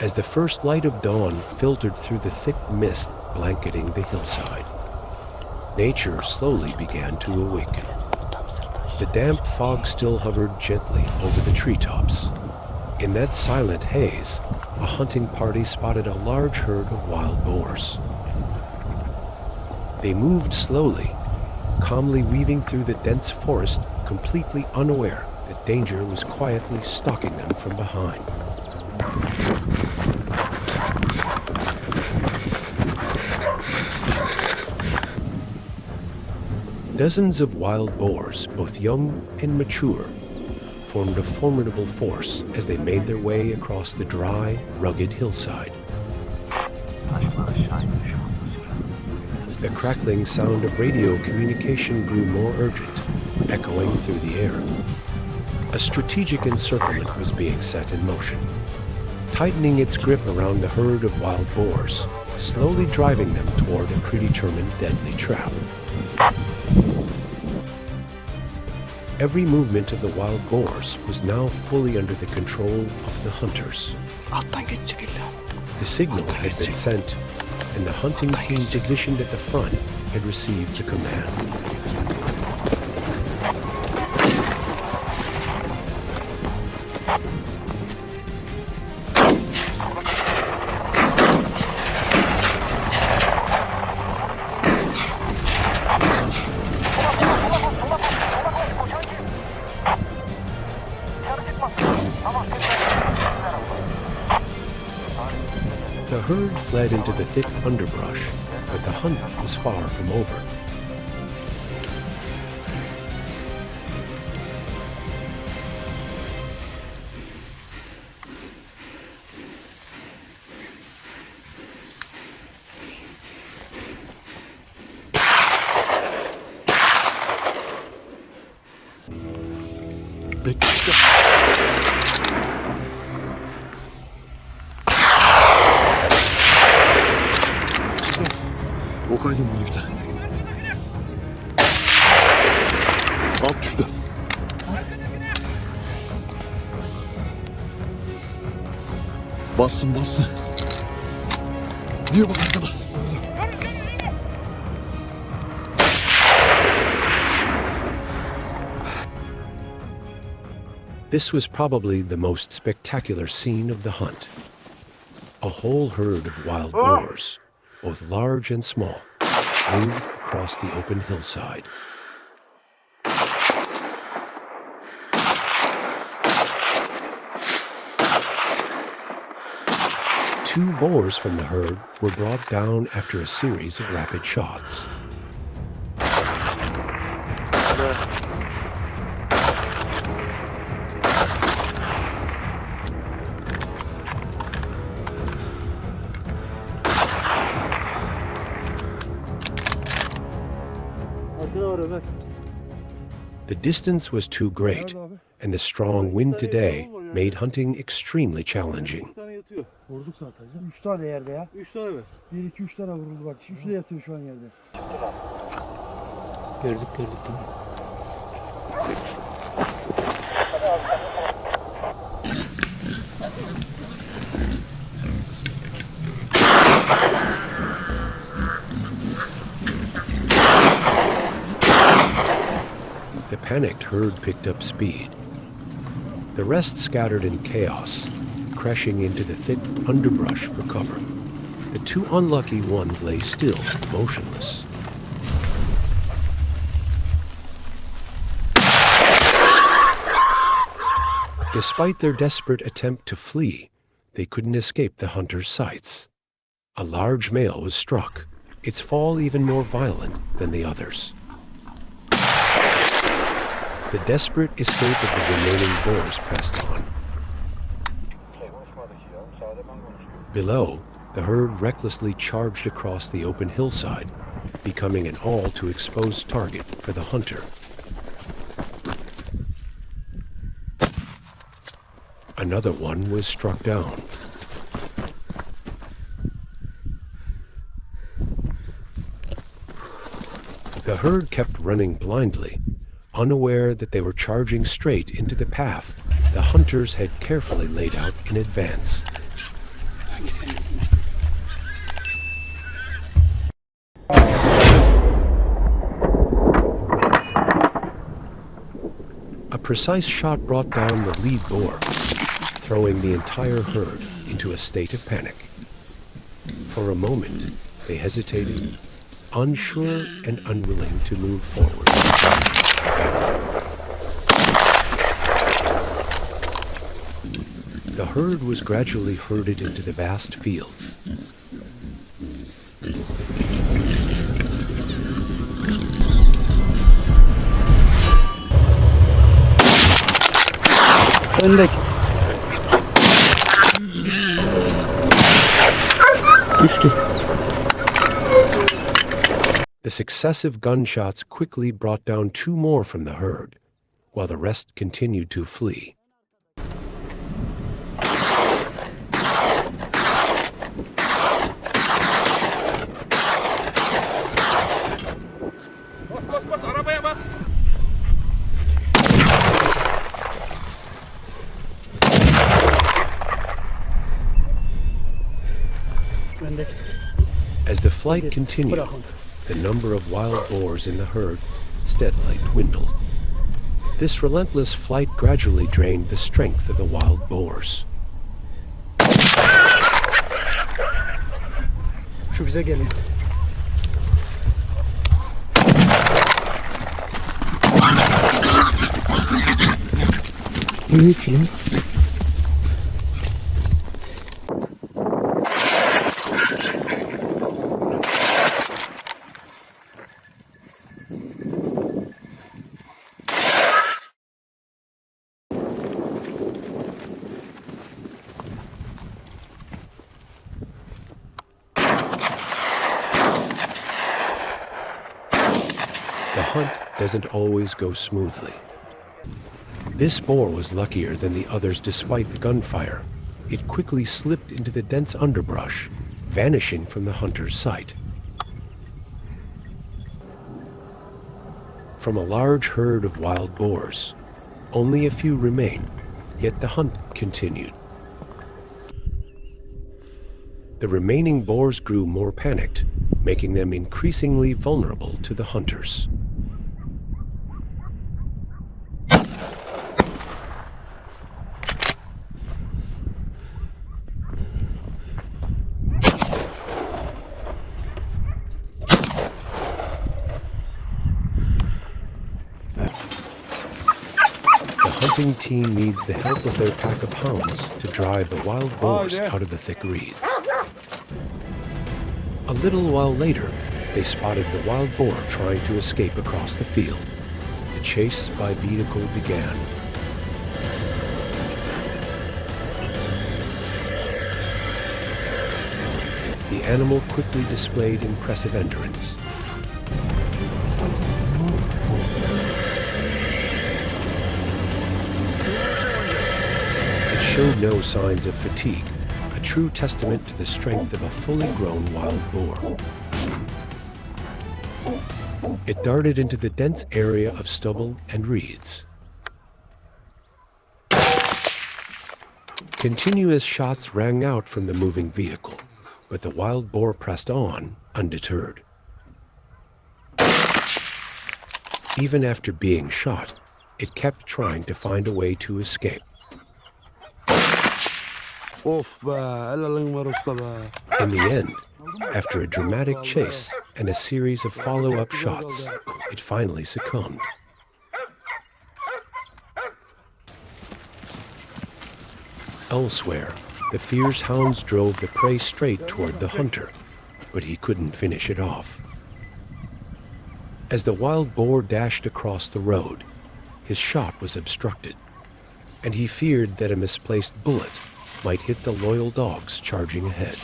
as the first light of dawn filtered through the thick mist blanketing the hillside. Nature slowly began to awaken. The damp fog still hovered gently over the treetops. In that silent haze, a hunting party spotted a large herd of wild boars. They moved slowly, calmly weaving through the dense forest, completely unaware that danger was quietly stalking them from behind. Dozens of wild boars, both young and mature, formed a formidable force as they made their way across the dry, rugged hillside. The crackling sound of radio communication grew more urgent, echoing through the air. A strategic encirclement was being set in motion, tightening its grip around the herd of wild boars, slowly driving them toward a predetermined deadly trap. Every movement of the wild boars was now fully under the control of the hunters. The signal had been sent, and the hunting team positioned at the front had received the command. The herd fled into the thick underbrush, but the hunt was far from over. Okaydım bunu bir tane. Alt düştü. Bassın bassın. Diyor bak arkada. This was probably the most spectacular scene of the hunt. A whole herd of wild boars, both large and small, moved across the open hillside. Two boars from the herd were brought down after a series of rapid shots. The distance was too great, and the strong wind today made hunting extremely challenging. Vurduk zaten. 3 tane yerde ya. 3 tane mi? 1 2 3 tane vuruldu bak. 3'ü de yatıyor şu an yerde. Gördük değil mi? The panicked herd picked up speed. The rest scattered in chaos, crashing into the thick underbrush for cover. The two unlucky ones lay still, motionless. Despite their desperate attempt to flee, they couldn't escape the hunter's sights. A large male was struck, its fall even more violent than the others. The desperate escape of the remaining boars pressed on. Below, the herd recklessly charged across the open hillside, becoming an all-too-exposed target for the hunter. Another one was struck down. The herd kept running blindly, unaware that they were charging straight into the path the hunters had carefully laid out in advance. A precise shot brought down the lead boar, throwing the entire herd into a state of panic. For a moment, they hesitated, unsure and unwilling to move forward. The herd was gradually herded into the vast field. Öndeki. Düştü. The successive gunshots quickly brought down 2 more from the herd, while the rest continued to flee. Öndeki. As the flight continued, the number of wild boars in the herd steadily dwindled. This relentless flight gradually drained the strength of the wild boars. Şu bize geliyor. Ne ki lan? The hunt doesn't always go smoothly. This boar was luckier than the others despite the gunfire. It quickly slipped into the dense underbrush, vanishing from the hunter's sight. From a large herd of wild boars, only a few remained, yet the hunt continued. The remaining boars grew more panicked, making them increasingly vulnerable to the hunters. The hunting team needs the help of their pack of hounds to drive the wild boars out of the thick reeds. A little while later, they spotted the wild boar trying to escape across the field. The chase by vehicle began. The animal quickly displayed impressive endurance. It showed no signs of fatigue, a true testament to the strength of a fully grown wild boar. It darted into the dense area of stubble and reeds. Continuous shots rang out from the moving vehicle, but the wild boar pressed on, undeterred. Even after being shot, it kept trying to find a way to escape. Of be, helalin var usta be. In the end, after a dramatic chase and a series of follow-up shots, it finally succumbed. Elsewhere, the fierce hounds drove the prey straight toward the hunter, but he couldn't finish it off. As the wild boar dashed across the road, his shot was obstructed, and he feared that a misplaced bullet might hit the loyal dogs charging ahead.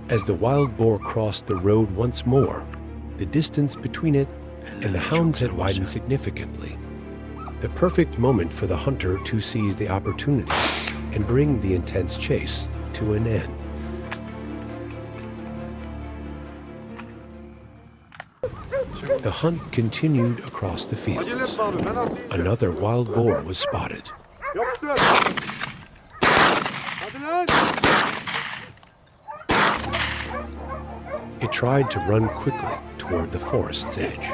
As the wild boar crossed the road once more, the distance between it and the hounds had widened significantly. The perfect moment for the hunter to seize the opportunity and bring the intense chase to an end. The hunt continued across the fields. Another wild boar was spotted. It tried to run quickly toward the forest's edge.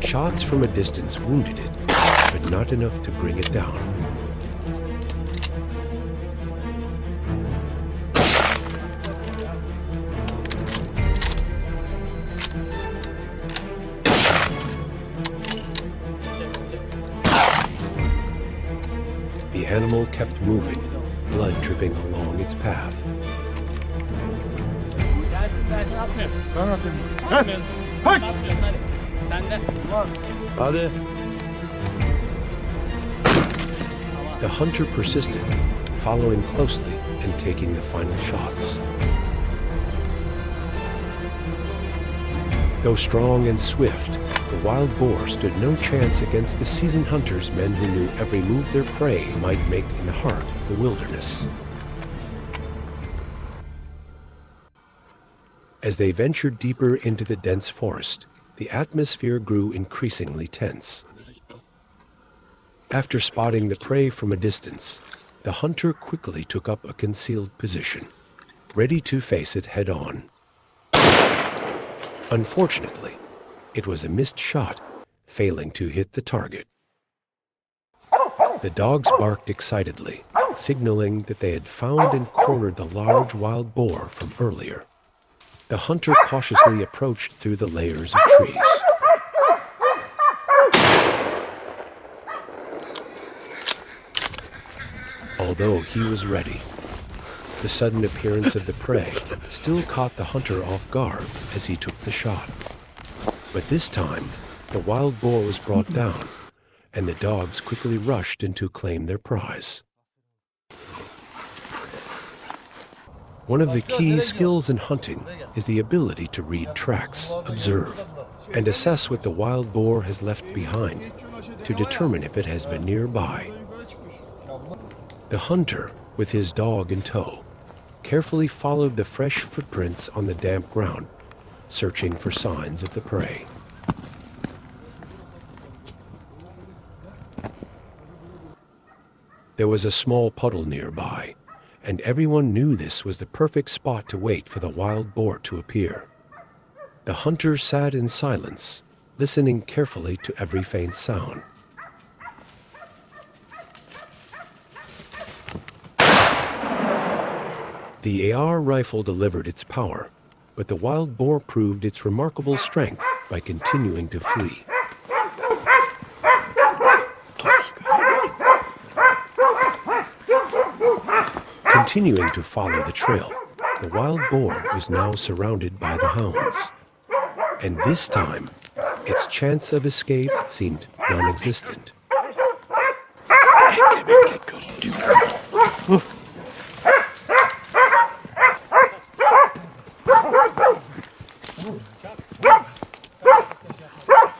Shots from a distance wounded it, but not enough to bring it down. The animal kept moving, blood dripping along its path. Hadi. The hunter persisted, following closely and taking the final shots. Though strong and swift, the wild boar stood no chance against the seasoned hunters, men who knew every move their prey might make in the heart of the wilderness. As they ventured deeper into the dense forest, the atmosphere grew increasingly tense. After spotting the prey from a distance, the hunter quickly took up a concealed position, ready to face it head-on. Unfortunately, it was a missed shot, failing to hit the target. The dogs barked excitedly, signaling that they had found and cornered the large wild boar from earlier. The hunter cautiously approached through the layers of trees. Although he was ready, the sudden appearance of the prey still caught the hunter off guard as he took the shot. But this time, the wild boar was brought down, and the dogs quickly rushed in to claim their prize. One of the key skills in hunting is the ability to read tracks, observe, and assess what the wild boar has left behind to determine if it has been nearby. The hunter, with his dog in tow, carefully followed the fresh footprints on the damp ground, searching for signs of the prey. There was a small puddle nearby, and everyone knew this was the perfect spot to wait for the wild boar to appear. The hunter sat in silence, listening carefully to every faint sound. The AR rifle delivered its power, but the wild boar proved its remarkable strength by continuing to flee. Continuing to follow the trail, the wild boar was now surrounded by the hounds. And this time, its chance of escape seemed non-existent.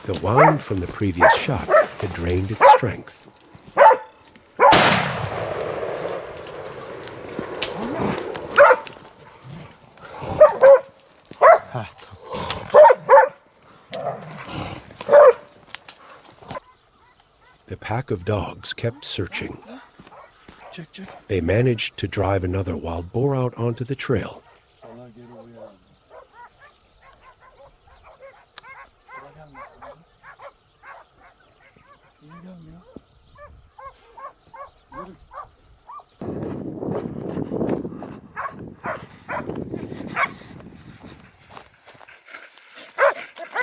The wound from the previous shot had drained its strength. The pack of dogs kept searching. They managed to drive another wild boar out onto the trail.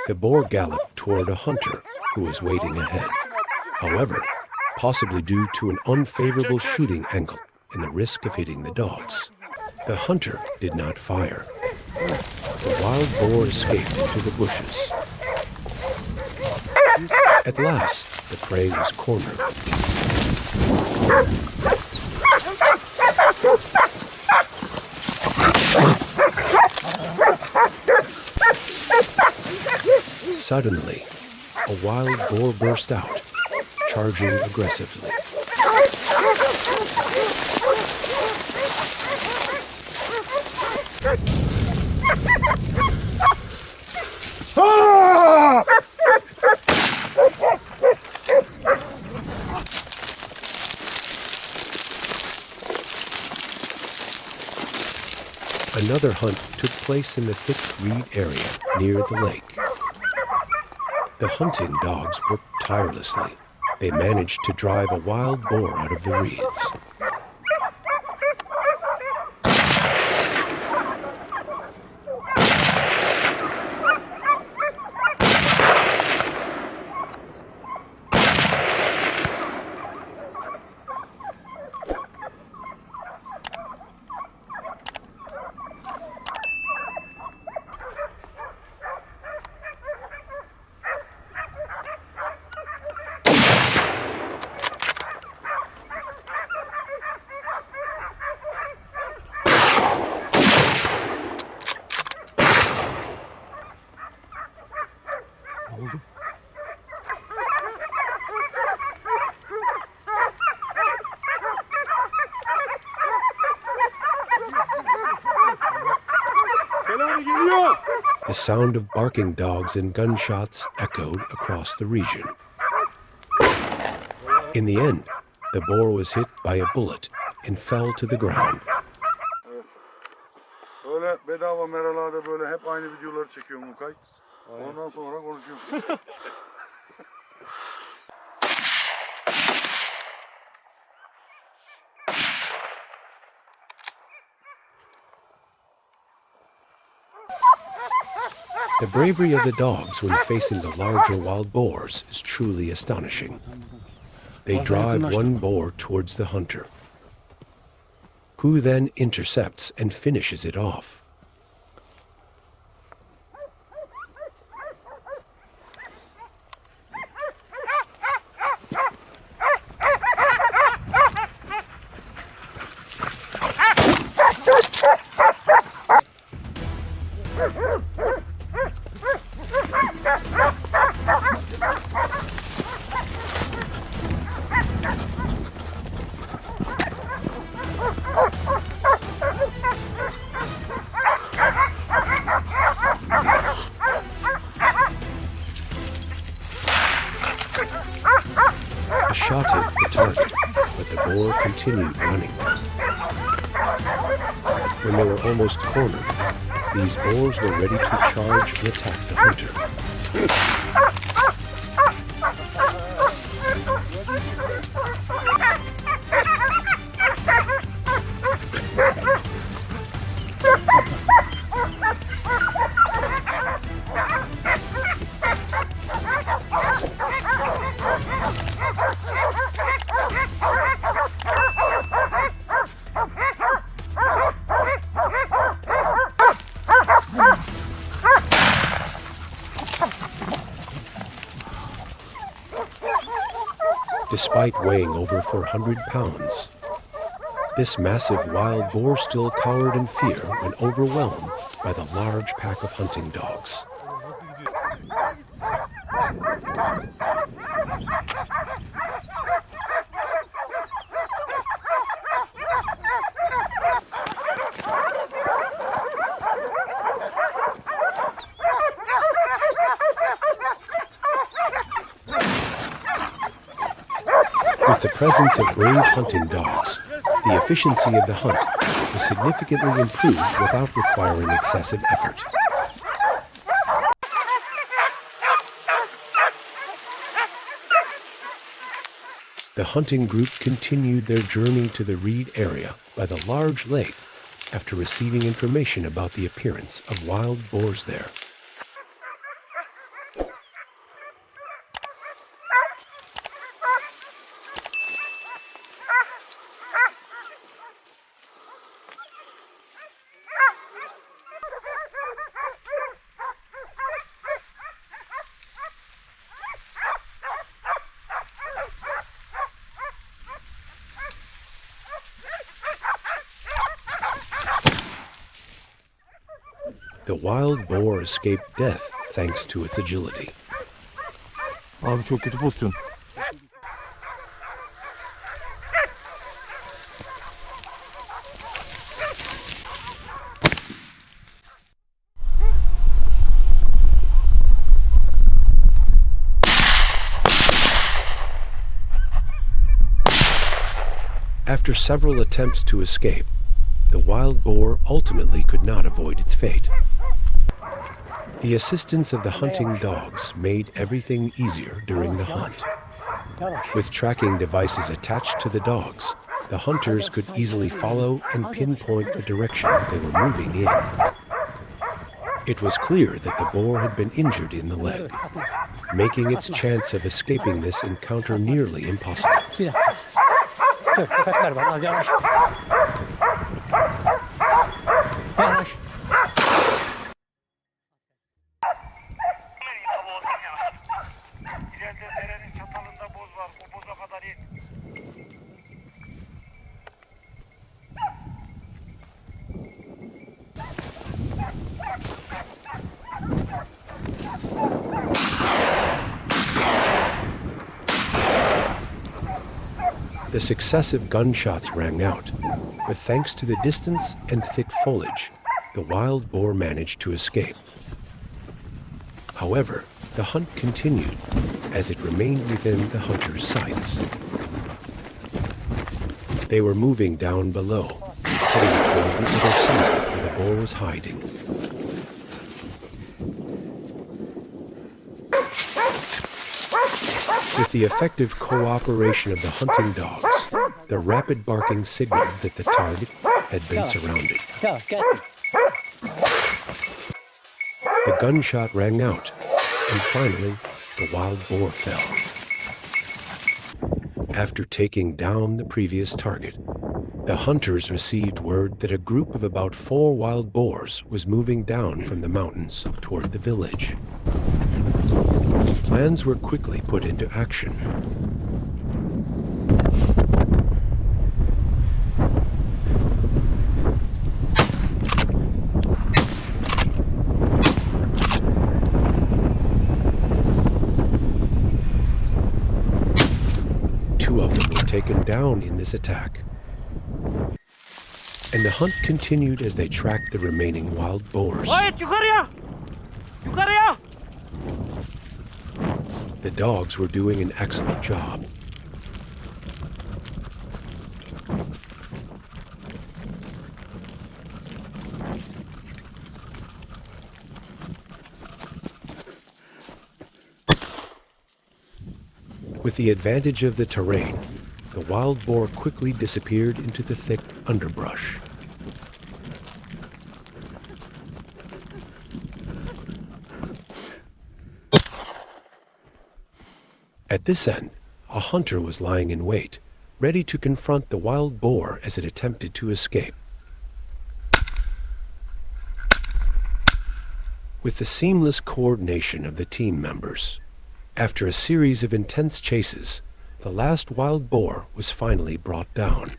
The boar galloped toward a hunter who was waiting ahead. However, possibly due to an unfavorable shooting angle and the risk of hitting the dogs, the hunter did not fire. The wild boar escaped into the bushes. At last, the prey was cornered. Suddenly, a wild boar burst out, charging aggressively. Another hunt took place in the thick reed area near the lake. The hunting dogs worked tirelessly. They managed to drive a wild boar out of the reeds. The sound of barking dogs and gunshots echoed across the region. In the end, the boar was hit by a bullet and fell to the ground. Evet. Öyle bedava meralarda böyle hep aynı videoları çekiyor Mukay. Ondan sonra konuşuyoruz. The bravery of the dogs when facing the larger wild boars is truly astonishing. They drive one boar towards the hunter, who then intercepts and finishes it off. A shot hit the target, but the boar continued running. When they were almost cornered, these boars were ready to charge and attack the hunter. Despite weighing over 400 pounds, this massive wild boar still cowered in fear when overwhelmed by the large pack of hunting dogs. With the presence of brave hunting dogs, the efficiency of the hunt was significantly improved without requiring excessive effort. The hunting group continued their journey to the reed area by the large lake after receiving information about the appearance of wild boars there. The wild boar escaped death thanks to its agility. Abi çok kötü pozisyon. After several attempts to escape, the wild boar ultimately could not avoid its fate. The assistance of the hunting dogs made everything easier during the hunt. With tracking devices attached to the dogs, the hunters could easily follow and pinpoint the direction they were moving in. It was clear that the boar had been injured in the leg, making its chance of escaping this encounter nearly impossible. The successive gunshots rang out, but thanks to the distance and thick foliage, the wild boar managed to escape. However, the hunt continued as it remained within the hunter's sights. They were moving down below, heading toward the other side where the boar was hiding. With the effective cooperation of the hunting dogs, the rapid barking signaled that the target had been surrounded. The gunshot rang out, and finally, the wild boar fell. After taking down the previous target, the hunters received word that a group of about 4 wild boars was moving down from the mountains toward the village. Plans were quickly put into action. Two of them were taken down in this attack. And the hunt continued as they tracked the remaining wild boars. The dogs were doing an excellent job. With the advantage of the terrain, the wild boar quickly disappeared into the thick underbrush. At this end, a hunter was lying in wait, ready to confront the wild boar as it attempted to escape. With the seamless coordination of the team members, after a series of intense chases, the last wild boar was finally brought down.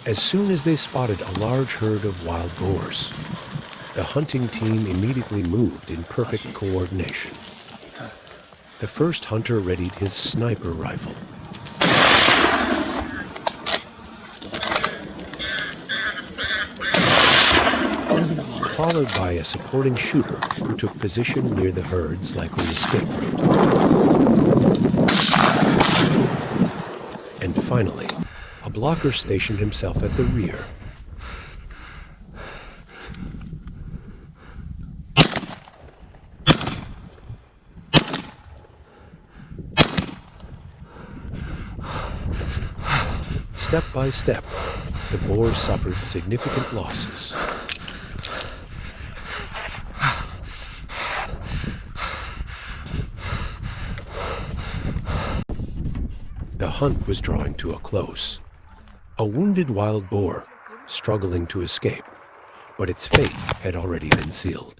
As soon as they spotted a large herd of wild boars, the hunting team immediately moved in perfect coordination. The first hunter readied his sniper rifle. Followed by a supporting shooter who took position near the herd's likely escape route. And finally, a blocker stationed himself at the rear. Step by step, the boars suffered significant losses. The hunt was drawing to a close. A wounded wild boar, struggling to escape, but its fate had already been sealed.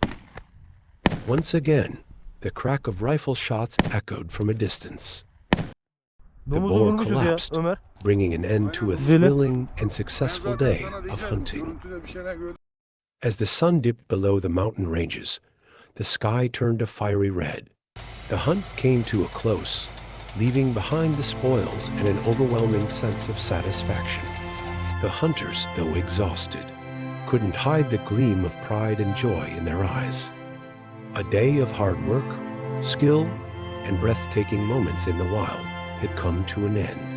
Once again, the crack of rifle shots echoed from a distance. The boar collapsed, bringing an end to a thrilling and successful day of hunting. As the sun dipped below the mountain ranges, the sky turned a fiery red. The hunt came to a close, leaving behind the spoils and an overwhelming sense of satisfaction. The hunters, though exhausted, couldn't hide the gleam of pride and joy in their eyes. A day of hard work, skill, and breathtaking moments in the wild had come to an end.